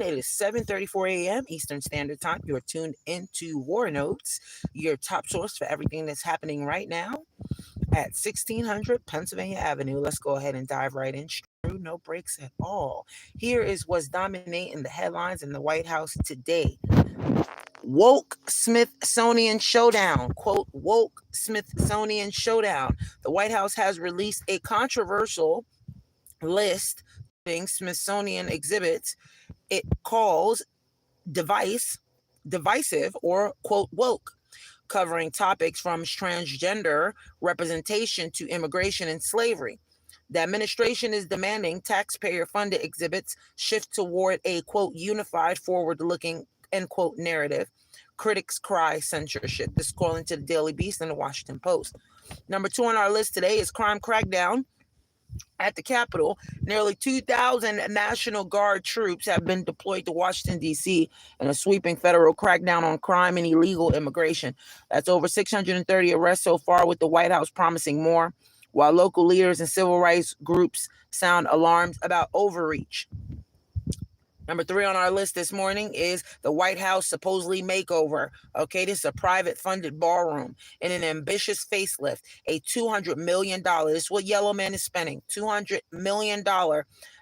It is 7:34 a.m. Eastern Standard Time. You're tuned into War Notes, your top source for everything that's happening right now at 1600 Pennsylvania Avenue. Let's go ahead and dive right in. No breaks at all. Here is what's dominating the headlines in the White House today. Woke Smithsonian showdown. Quote, woke Smithsonian showdown. The White House has released a controversial list of Smithsonian exhibits it calls divisive, or quote, woke, covering topics from transgender representation to immigration and slavery. The administration is demanding taxpayer-funded exhibits shift toward a, quote, unified, forward-looking, end quote, narrative. Critics cry censorship. This is according to the Daily Beast and the Washington Post. Number 2 on our list today is crime crackdown. At the Capitol, nearly 2,000 National Guard troops have been deployed to Washington, D.C. in a sweeping federal crackdown on crime and illegal immigration. That's over 630 arrests so far, with the White House promising more, while local leaders and civil rights groups sound alarmed about overreach. Number 3 on our list this morning is the White House supposedly makeover. Okay, this is a private funded ballroom in an ambitious facelift. A $200 million, this is what Yellow Man is spending, $200 million,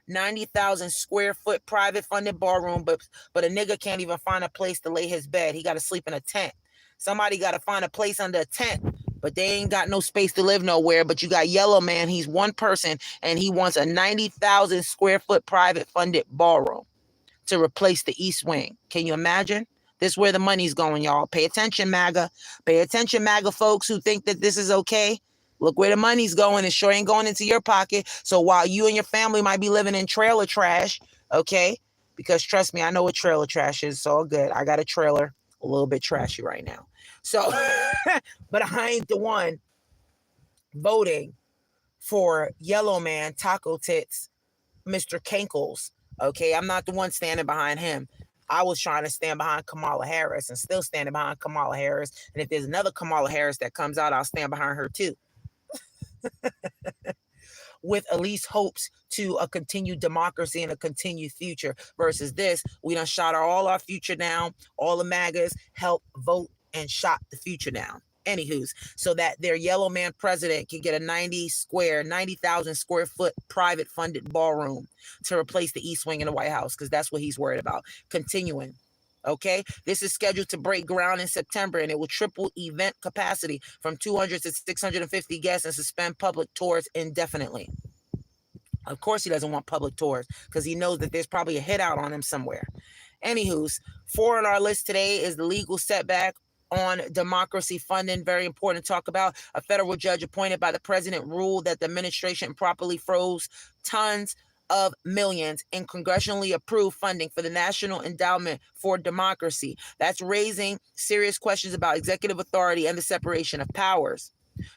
90,000 square foot private funded ballroom, but a nigga can't even find a place to lay his bed. He got to sleep in a tent. Somebody got to find a place under a tent, but they ain't got no space to live nowhere. But you got Yellow Man, he's one person, and he wants a 90,000 square foot private funded ballroom to replace the East Wing. Can you imagine? This is where the money's going, y'all. Pay attention, MAGA. Pay attention, MAGA folks who think that this is okay. Look where the money's going. It sure ain't going into your pocket. So while you and your family might be living in trailer trash, okay? Because trust me, I know what trailer trash is. It's all good. I got a trailer, a little bit trashy right now. So, but I ain't the one voting for Yellow Man, Taco Tits, Mr. Kankles. Okay, I'm not the one standing behind him. I was trying to stand behind Kamala Harris and still standing behind Kamala Harris. And if there's another Kamala Harris that comes out, I'll stand behind her too. With at least hopes to a continued democracy and a continued future. Versus this, we done shot all our future down. All the MAGAs help vote and shot the future down. Anywho's, so that their Yellow Man president can get a 90,000 square foot private funded ballroom to replace the East Wing in the White House, because that's what he's worried about. Continuing. Okay, this is scheduled to break ground in September, and it will triple event capacity from 200 to 650 guests and suspend public tours indefinitely. Of course, he doesn't want public tours because he knows that there's probably a hit out on him somewhere. Anywho's, 4 on our list today is the legal setback on democracy funding. Very important to talk about. A federal judge appointed by the president ruled that the administration improperly froze tons of millions in congressionally approved funding for the National Endowment for Democracy. That's raising serious questions about executive authority and the separation of powers.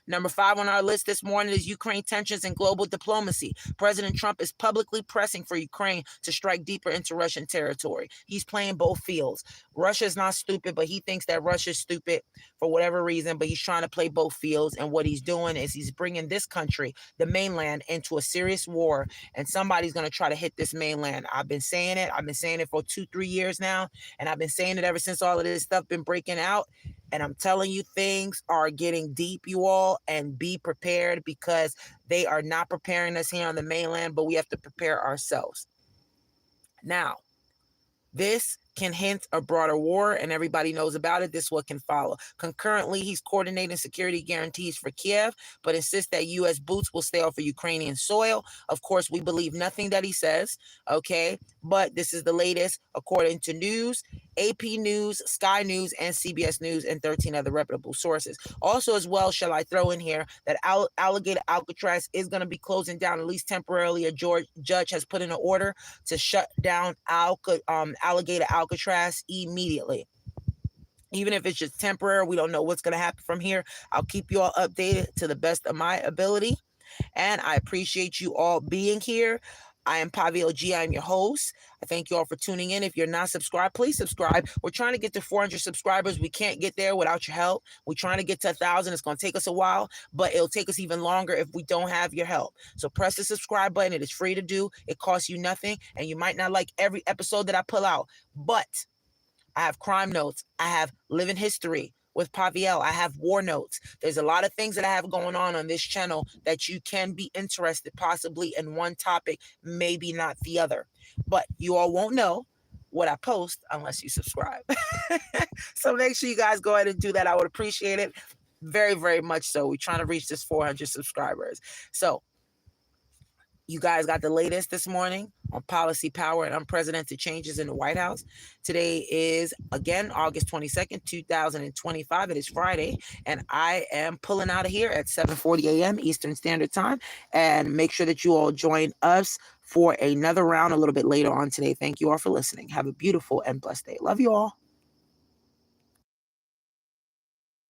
Number 5 on our list this morning is Ukraine tensions and global diplomacy. President Trump is publicly pressing for Ukraine to strike deeper into Russian territory. He's playing both fields. Russia's not stupid, but he thinks that Russia's stupid for whatever reason, but he's trying to play both fields. And what he's doing is he's bringing this country, the mainland, into a serious war, and somebody's going to try to hit this mainland. I've been saying it. I've been saying it for 2-3 years now, and I've been saying it ever since all of this stuff been breaking out. And I'm telling you, things are getting deep, you all, and be prepared, because they are not preparing us here on the mainland, but we have to prepare ourselves. Now, this can hint a broader war, and everybody knows about it. This is what can follow. Concurrently, he's coordinating security guarantees for Kiev, but insists that U.S. boots will stay off of Ukrainian soil. Of course, we believe nothing that he says, okay? But this is the latest, according to news, AP News, Sky News, and CBS News, and 13 other reputable sources. Also, as well, shall I throw in here that Alligator Alcatraz is going to be closing down, at least temporarily. A judge has put in an order to shut down Alligator Alcatraz immediately. Even if it's just temporary, we don't know what's going to happen from here. I'll keep you all updated to the best of my ability. And I appreciate you all being here. I am Pavio G. I'm your host. I thank you all for tuning in. If you're not subscribed, please subscribe. We're trying to get to 400 subscribers. We can't get there without your help. We're trying to get to 1,000. It's going to take us a while, but it'll take us even longer if we don't have your help. So press the subscribe button. It is free to do. It costs you nothing, and you might not like every episode that I pull out, but I have crime notes. I have living history with Paviel. I have war notes. There's a lot of things that I have going on this channel that you can be interested possibly in one topic, maybe not the other. But you all won't know what I post unless you subscribe. So make sure you guys go ahead and do that. I would appreciate it very, very much so. We're trying to reach this 400 subscribers. So you guys got the latest this morning on policy, power, and unprecedented changes in the White House. Today is, again, August 22nd, 2025. It is Friday, and I am pulling out of here at 7:40 a.m. Eastern Standard Time. And make sure that you all join us for another round a little bit later on today. Thank you all for listening. Have a beautiful and blessed day. Love you all.